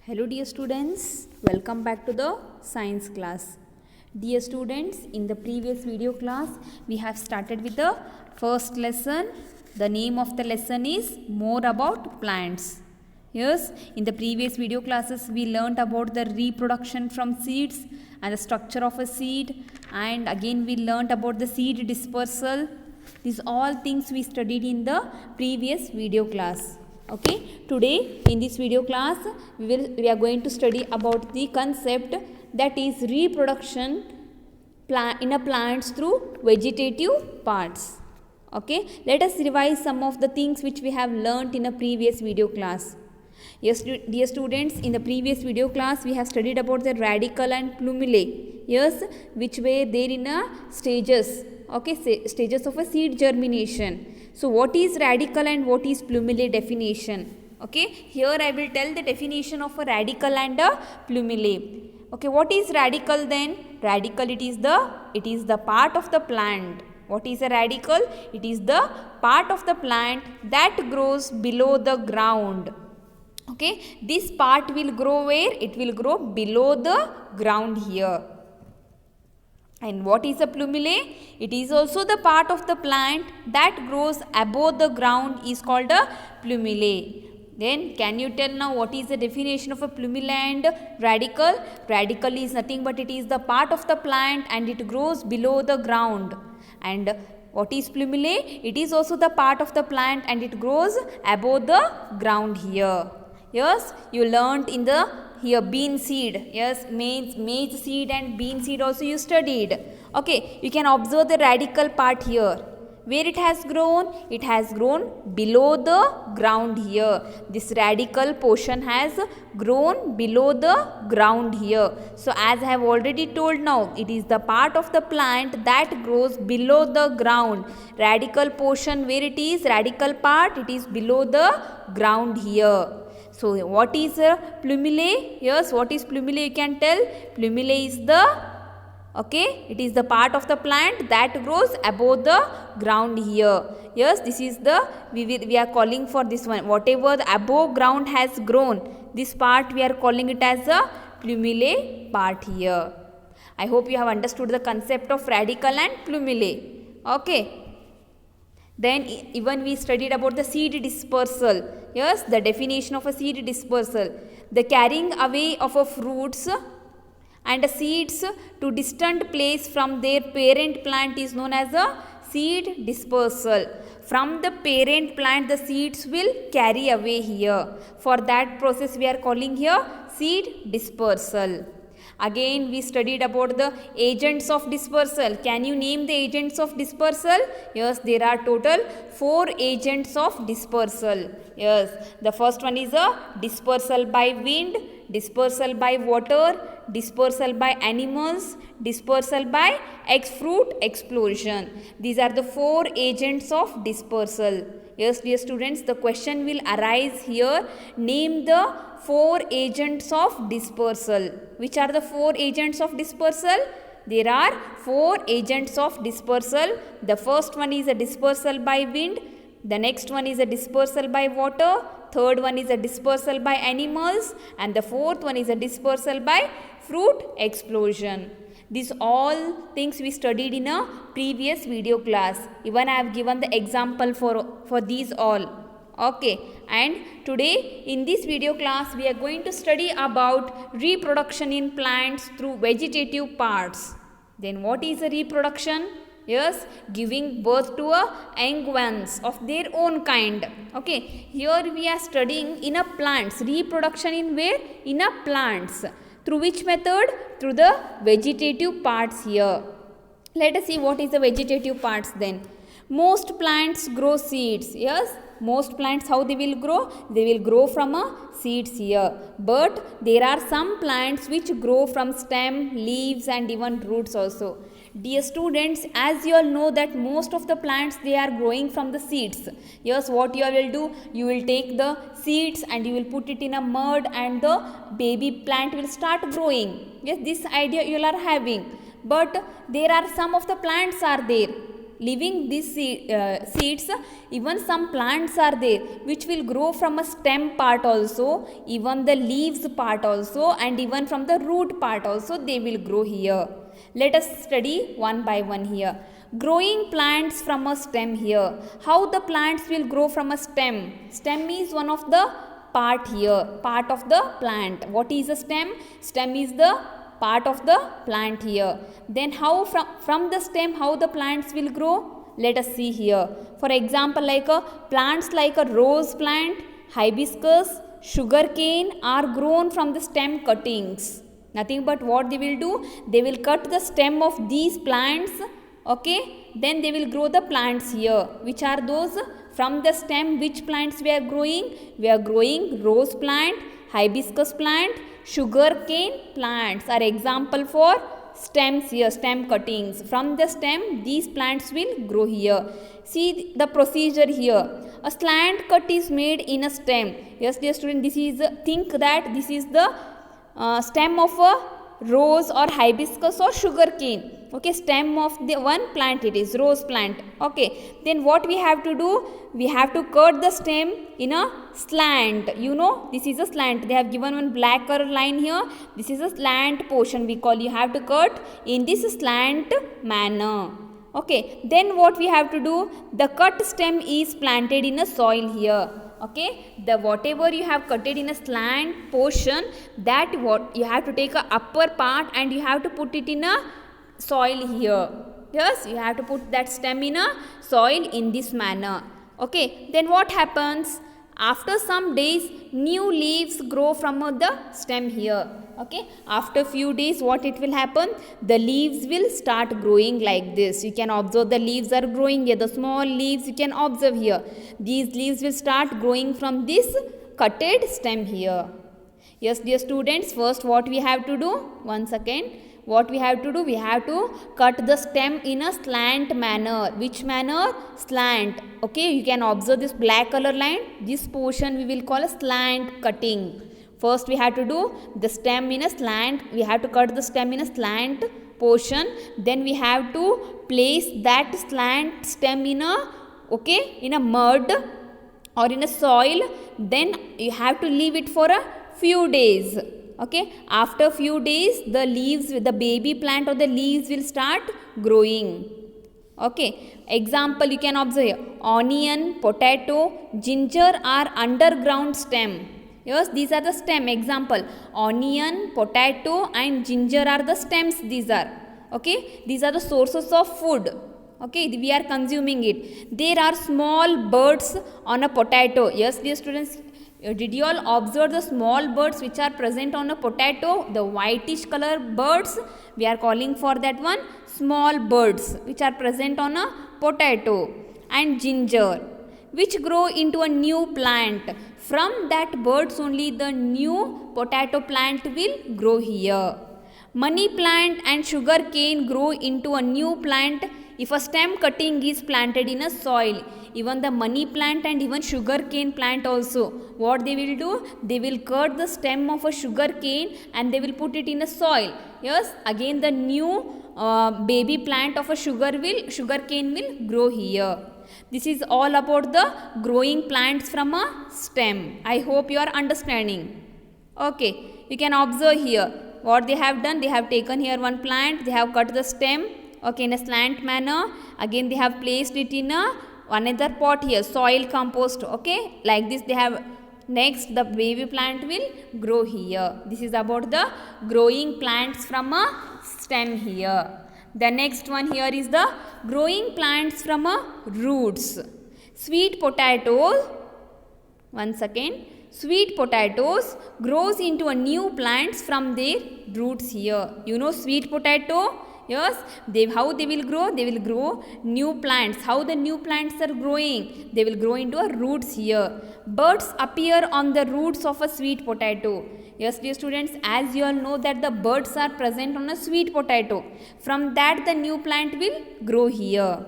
Hello dear students, welcome back to the science class. Dear students, in the previous video class we have started with the first lesson. The name of the lesson is More About Plants. Yes, in the previous video classes we learnt about the reproduction from seeds and the structure of a seed, and again we learnt about the seed dispersal. These all things we studied in the previous video class. Okay, today in this video class we are going to study about the concept that is reproduction in a plants through vegetative parts. Okay, let us revise some of the things which we have learnt in a previous video class. Yes, dear students, in the previous video class we have studied about the radicle and plumulae. Yes, which were there in a stages. Okay, stages of a seed germination. So what is radicle and what is plumulae definition? Okay, here I will tell the definition of a radicle and a plumulae. Okay, what is radicle then? Radicle, it is the part of the plant. What is a radicle? It is the part of the plant that grows below the ground. Okay, this part will grow where? It will grow below the ground here. And what is a plumulae? It is also the part of the plant that grows above the ground is called a plumulae. Then can you tell now what is the definition of a plumulae and radicle? Radicle is nothing but it is the part of the plant and it grows below the ground. And what is plumulae? It is also the part of the plant and it grows above the ground here. Yes, you learnt in the here bean seed. Yes, maize seed and bean seed also you studied. Okay, you can observe the radical part here. Where it has grown below the ground here. This radical portion has grown below the ground here. So as I have already told now, it is the part of the plant that grows below the ground. Radical portion where it is, radical part, it is below the ground here. So what is plumulae? Yes, what is plumulae? You can tell. Plumulae is it is the part of the plant that grows above the ground here. Yes, this is we are calling for this one. Whatever the above ground has grown, this part we are calling it as a plumulae part here. I hope you have understood the concept of radicle and plumulae. Okay. Then even we studied about the seed dispersal. Yes, the definition of a seed dispersal. The carrying away of a fruits and seeds to distant place from their parent plant is known as a seed dispersal. From the parent plant the seeds will carry away here. For that process we are calling here seed dispersal. Again we studied about the agents of dispersal. Can you name the agents of dispersal? Yes, there are total 4 agents of dispersal. Yes, the first one is a dispersal by wind, dispersal by water, dispersal by animals, dispersal by fruit explosion. These are the 4 agents of dispersal. Yes, dear students, the question will arise here. Name the 4 agents of dispersal. Which are the 4 agents of dispersal? There are 4 agents of dispersal. The first one is a dispersal by wind. The next one is a dispersal by water. Third one is a dispersal by animals. And the fourth one is a dispersal by fruit explosion. These all things we studied in a previous video class. Even I have given the example for these all. Okay, and today in this video class we are going to study about reproduction in plants through vegetative parts. Then what is a reproduction? Yes, giving birth to a young ones of their own kind. Okay, here we are studying in a plants. Reproduction in where? In a plants. Through which method? Through the vegetative parts here. Let us see what is the vegetative parts then. Most plants grow seeds. Yes, most plants how they will grow? They will grow from seeds here. But there are some plants which grow from stem, leaves and even roots also. Dear students, as you all know that most of the plants they are growing from the seeds. Yes, what you all will do? You will take the seeds and you will put it in a mud and the baby plant will start growing. Yes, this idea you all are having. But there are some of the plants are there leaving these seeds, even some plants are there which will grow from a stem part also, even the leaves part also, and even from the root part also they will grow here. Let us study one by one here. Growing plants from a stem here. How the plants will grow from a stem? Stem is one of the part here, part of the plant. What is a stem? Stem is the part of the plant here. Then how from the stem how the plants will grow? Let us see here. For example, plants like a rose plant, hibiscus, sugarcane are grown from the stem cuttings. Nothing but what they will do? They will cut the stem of these plants. Okay, then they will grow the plants here. Which are those? From the stem, which plants we are growing? We are growing rose plant, hibiscus plant, sugarcane plants are example for stems here, stem cuttings. From the stem, these plants will grow here. See the procedure here. A slant cut is made in a stem. Yes, dear student, this is, think that this is the stem of a rose or hibiscus or sugarcane. Okay, stem of the one plant, it is rose plant. Okay, then what we have to do? We have to cut the stem in a slant. You know, this is a slant. They have given one black color line here. This is a slant portion we call. You have to cut in this slant manner. Okay, then what we have to do? The cut stem is planted in a soil here. Okay, the whatever you have cutted in a slant portion, that what you have to take a upper part and you have to put it in a soil here. Yes, you have to put that stem in a soil in this manner. Okay, then what happens? After some days, new leaves grow from the stem here. Okay, after few days what it will happen? The leaves will start growing like this. You can observe the leaves are growing here. The small leaves you can observe here. These leaves will start growing from this cutted stem here. Yes, dear students, first what we have to do? Once again, what we have to do? We have to cut the stem in a slant manner. Which manner? Slant. Okay, you can observe this black color line. This portion we will call a slant cutting. First we have to do the stem in a slant. We have to cut the stem in a slant portion. Then we have to place that slant stem in a, in a mud or in a soil. Then you have to leave it for a few days. Okay, after few days the leaves, the baby plant or the leaves will start growing. Okay, example you can observe here. Onion, potato, ginger are underground stem. Yes, these are the stem. Example, onion, potato and ginger are the stems. These are, okay, these are the sources of food. Okay, we are consuming it. There are small birds on a potato. Yes, dear students, did you all observe the small birds which are present on a potato? The whitish color birds, we are calling for that one small birds which are present on a potato. And ginger, which grow into a new plant. From that birds only the new potato plant will grow here. Money plant and sugar cane grow into a new plant if a stem cutting is planted in a soil. Even the money plant and even sugar cane plant also, what they will do? They will cut the stem of a sugar cane and they will put it in a soil. Yes, again the new baby plant of a sugar cane will grow here. This is all about the growing plants from a stem. I hope you are understanding. Okay, you can observe here what they have done. They have taken here one plant, they have cut the stem, okay, in a slant manner. Again they have placed it in a another pot here, soil compost. Okay, like this they have. Next the baby plant will grow here. This is about the growing plants from a stem here. The next one here is the growing plants from a roots. Sweet potatoes, once again, sweet potatoes grows into a new plants from their roots here. You know sweet potato? Yes, how they will grow? They will grow new plants. How the new plants are growing? They will grow into a roots here. Birds appear on the roots of a sweet potato. Yes, dear students, as you all know that the birds are present on a sweet potato. From that the new plant will grow here.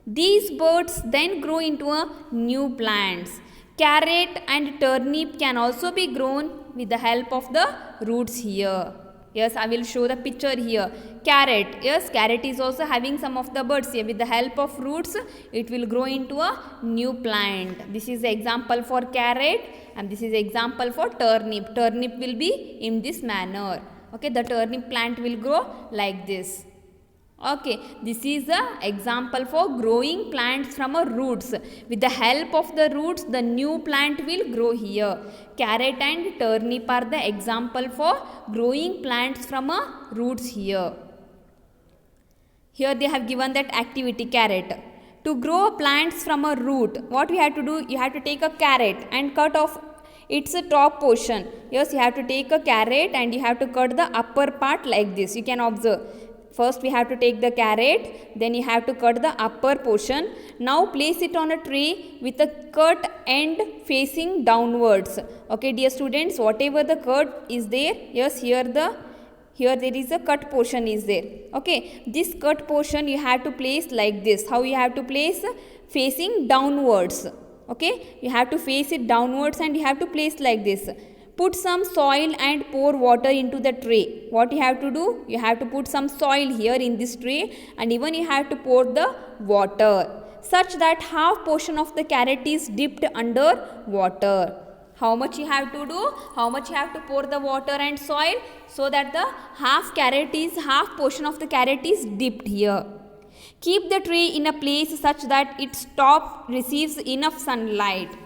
These birds then grow into a new plants. Carrot and turnip can also be grown with the help of the roots here. Yes, I will show the picture here. Carrot. Yes, carrot is also having some of the buds here. With the help of roots, it will grow into a new plant. This is the example for carrot and this is the example for turnip. Turnip will be in this manner. Okay, the turnip plant will grow like this. Okay, this is the example for growing plants from a roots. With the help of the roots, the new plant will grow here. Carrot and turnip are the example for growing plants from a roots here. Here they have given that activity, carrot. To grow plants from a root, what we have to do? You have to take a carrot and cut off its top portion. Yes, you have to take a carrot and you have to cut the upper part like this. You can observe. First we have to take the carrot, then you have to cut the upper portion. Now place it on a tray with a cut end facing downwards. Okay, dear students, whatever the cut is there, yes, here there is a cut portion is there. Okay, this cut portion you have to place like this. How you have to place? Facing downwards. Okay, you have to face it downwards and you have to place like this. Put some soil and pour water into the tray. What you have to do? You have to put some soil here in this tray and even you have to pour the water such that half portion of the carrot is dipped under water. How much you have to do? How much you have to pour the water and soil so that the half portion of the carrot is dipped here. Keep the tray in a place such that its top receives enough sunlight.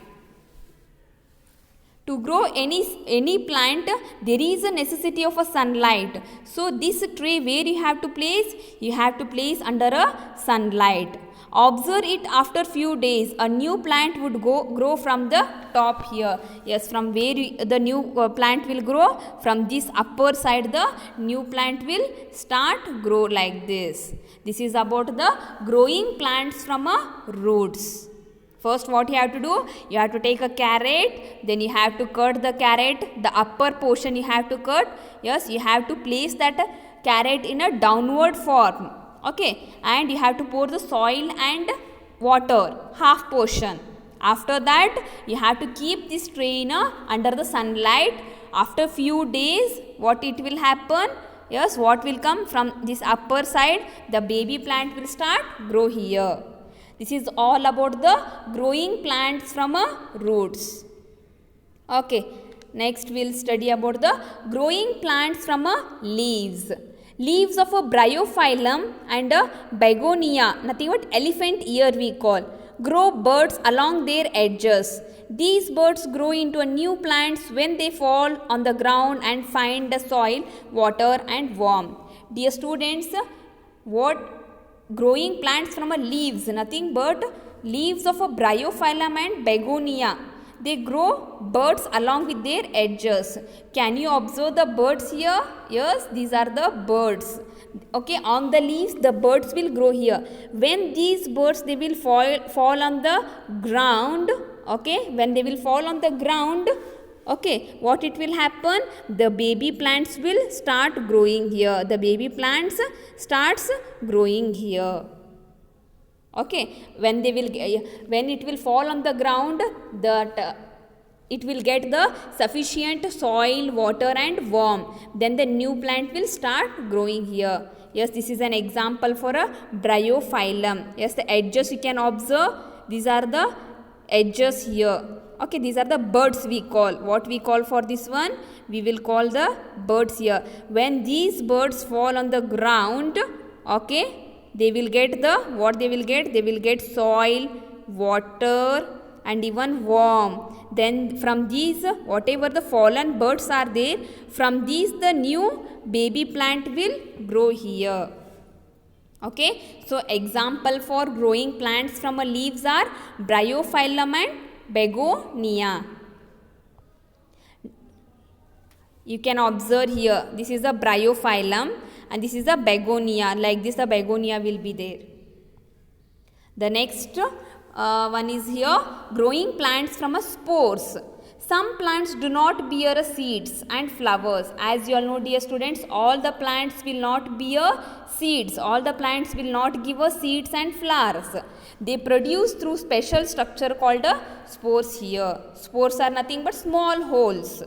To grow any plant, there is a necessity of a sunlight. So this tray where you have to place? You have to place under a sunlight. Observe it after few days. A new plant would grow from the top here. Yes, from where the new plant will grow? From this upper side the new plant will start grow like this. This is about the growing plants from a roots. First what you have to do? You have to take a carrot, then you have to cut the carrot, the upper portion you have to cut. Yes, you have to place that carrot in a downward form. Okay, and you have to pour the soil and water, half portion. After that, you have to keep this tray under the sunlight. After few days, what it will happen? Yes, what will come from this upper side? The baby plant will start grow here. This is all about the growing plants from roots. Okay, next we will study about the growing plants from leaves. Leaves of a bryophyllum and a begonia, nothing but elephant ear we call, grow buds along their edges. These buds grow into a new plants when they fall on the ground and find the soil, water and warmth. Dear students, what growing plants from leaves, nothing but leaves of a bryophyllum and begonia. They grow buds along with their edges. Can you observe the buds here? Yes, these are the buds. Okay, on the leaves the buds will grow here. When these buds they will fall on the ground. Okay, when they will fall on the ground, okay, what it will happen? The baby plants will start growing here. The baby plants starts growing here. Okay, when it will fall on the ground, it will get the sufficient soil, water and warmth. Then the new plant will start growing here. Yes, this is an example for a bryophyllum. Yes, the edges you can observe. These are the edges here. Okay, these are the buds we call. What we call for this one? We will call the buds here. When these buds fall on the ground, okay, they will get what they will get? They will get soil, water and even warmth. Then from these, whatever the fallen buds are there, from these the new baby plant will grow here. Okay, so example for growing plants from leaves are bryophyllum and begonia. You can observe here, this is a bryophyllum and this is a begonia. Like this the begonia will be there. The next one is here, growing plants from spores. Some plants do not bear seeds and flowers. As you all know, dear students, all the plants will not bear seeds. All the plants will not give us seeds and flowers. They produce through special structure called spores here. Spores are nothing but small holes.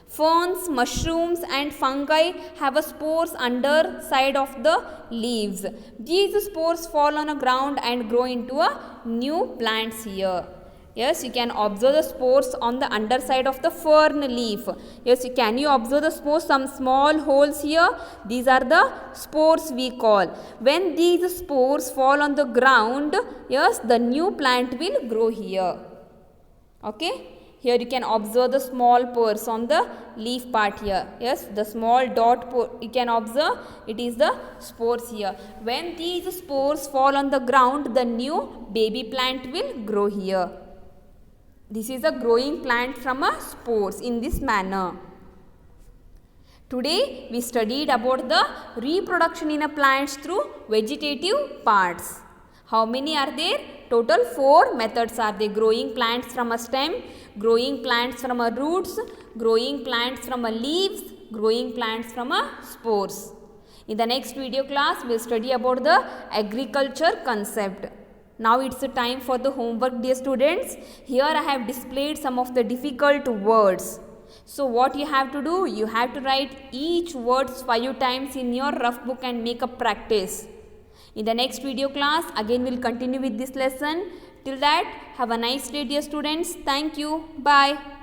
Ferns, mushrooms and fungi have a spores under side of the leaves. These spores fall on the ground and grow into a new plants here. Yes, you can observe the spores on the underside of the fern leaf. Yes, can you observe the spores? Some small holes here. These are the spores we call. When these spores fall on the ground, yes, the new plant will grow here. Okay. Here you can observe the small pores on the leaf part here. Yes, the small dot pore you can observe, it is the spores here. When these spores fall on the ground, the new baby plant will grow here. This is a growing plant from a spores in this manner. Today we studied about the reproduction in a plants through vegetative parts. How many are there? Total 4 methods are there. Growing plants from a stem, growing plants from a roots, growing plants from a leaves, growing plants from a spores. In the next video class, we will study about the agriculture concept. Now it's the time for the homework, dear students. Here I have displayed some of the difficult words. So what you have to do? You have to write each words 5 times in your rough book and make a practice. In the next video class, again we will continue with this lesson. Till that, have a nice day, dear students. Thank you. Bye.